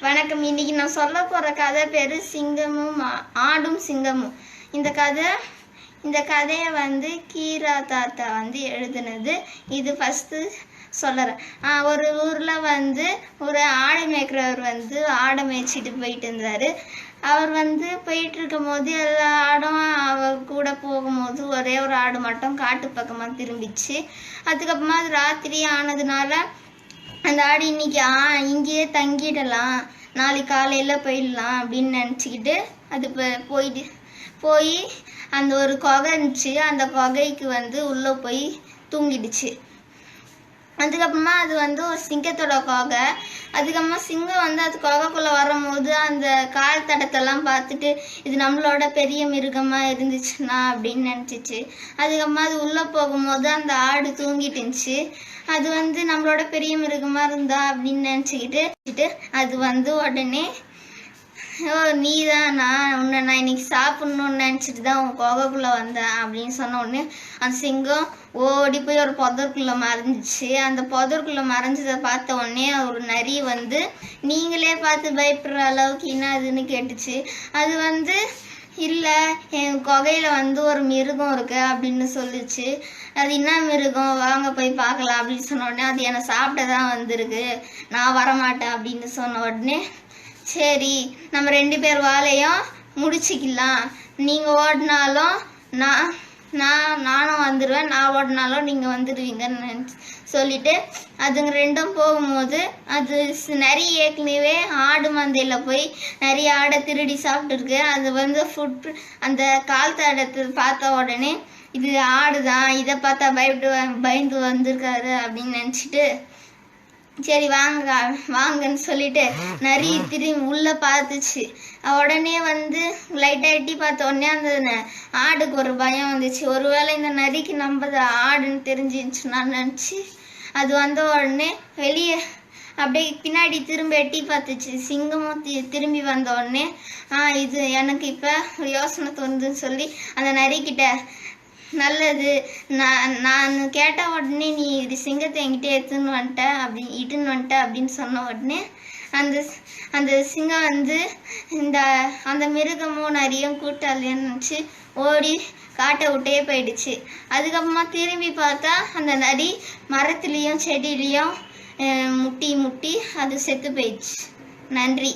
வணக்கம். இன்னைக்கு நான் சொல்ல போகிற கதை பேர் சிங்கமும் ஆடும் சிங்கமும். இந்த கதையை கீரா தாத்தா எழுதுனது. இது ஃபஸ்ட்டு சொல்லுறேன். ஒரு ஊரில் ஒரு ஆடு மேய்க்கிறவர் ஆடை மேய்ச்சிட்டு போயிட்டு இருந்தார். அவர் போயிட்டு இருக்கும் போது எல்லா ஆடும் அவர் கூட போகும்போது ஒரே ஒரு ஆடு மட்டும் காட்டு பக்கமாக திரும்பிச்சு. அதுக்கப்புறமா அது ராத்திரி ஆனதுனால அந்த ஆடு இன்னைக்கு இங்கேயே தங்கிடலாம், நாளைக்கு காலையில் போயிடலாம் அப்படின்னு நினச்சிக்கிட்டு அது போய் அந்த ஒரு குகை இருந்துச்சு. அந்த குகைக்கு உள்ளே போய் தூங்கிடுச்சு. அதுக்கப்புறமா அது ஒரு சிங்கத்தோட குகை. அதுக்கப்புறமா சிங்கம் அது குகைக்குள்ளே வரும்போது அந்த கால் தடத்தெல்லாம் பார்த்துட்டு இது நம்மளோட பெரிய மிருகமாக இருந்துச்சுன்னா அப்படின்னு நினச்சிச்சு. அதுக்கப்புறமா அது உள்ளே போகும்போது அந்த ஆடு தூங்கிட்டு இருந்துச்சு. அது நம்மளோட பெரிய மிருகமாக இருந்தா அப்படின்னு நினச்சிக்கிட்டு அது உடனே நீ தான் நான் இன்னைக்கு சாப்பிட்ணுன்னு நினச்சிட்டு தான் உன் குகைக்குள்ளே வந்தேன் அப்படின்னு சொன்ன உடனே அந்த சிங்கம் ஓடி போய் ஒரு புதருக்குள்ளே மறைஞ்சிச்சு. அந்த புதருக்குள்ளே மறைஞ்சதை பார்த்த உடனே ஒரு நரி நீங்களே பார்த்து பயப்படுற அளவுக்கு என்ன அதுன்னு கேட்டுச்சு. அது இல்லை, என் குகையில் ஒரு மிருகம் இருக்கு அப்படின்னு சொல்லிச்சு. அது என்ன மிருகம், வாங்க போய் பார்க்கலாம் அப்படின்னு சொன்ன உடனே அது என்னை சாப்பிட தான் வந்திருக்கு, நான் வரமாட்டேன் அப்படின்னு சொன்ன உடனே சரி நம்ம 2 பேர் வாழையும் முடிச்சிக்கலாம், நீங்கள் ஓடினாலும் நானும் வந்துடுவேன், நான் ஓடினாலும் நீங்கள் வந்துடுவீங்கன்னு சொல்லிட்டு அதுங்க ரெண்டும் போகும்போது அது நிறைய ஏற்கனவே ஆடு மந்தையில் போய் நிறைய ஆடை திருடி சாப்பிட்டுருக்கு. அது அந்த கால் தடத்தை பார்த்த உடனே இது ஆடுதான், இதை பார்த்தா பயந்து வந்திருக்காரு அப்படின்னு நினச்சிட்டு சரி வாங்கன்னு சொல்லிட்டு நரி திரும்பி உள்ளே பார்த்துச்சு. உடனே லைட்டாக எட்டி பார்த்த உடனே அந்த ஆடுக்கு ஒரு பயம் வந்துச்சு. ஒருவேளை இந்த நரிக்கு நம்பது ஆடுன்னு தெரிஞ்சிருச்சுன்னா நினச்சி அது உடனே வெளியே அப்படியே பின்னாடி திரும்ப எட்டி பார்த்துச்சு. சிங்கமும் திரும்பி வந்த உடனே இது எனக்கு இப்போ யோசனை தோணுதுன்னு சொல்லி அந்த நரிக்கிட்ட நல்லது, நான் கேட்ட உடனே நீ இது சிங்கத்தை என்கிட்ட இட்டுன்னு வந்துட்ட அப்படின்னு சொன்ன உடனே அந்த சிங்கம் அந்த மிருகமும் நிறையும் கூட்டாளின்னு நினச்சி ஓடி காட்டை விட்டே போயிடுச்சு. அதுக்கப்புறமா திரும்பி பார்த்தா அந்த நரி மரத்துலேயும் செடியிலையும் முட்டி அது செத்து போயிடுச்சு. நன்றி.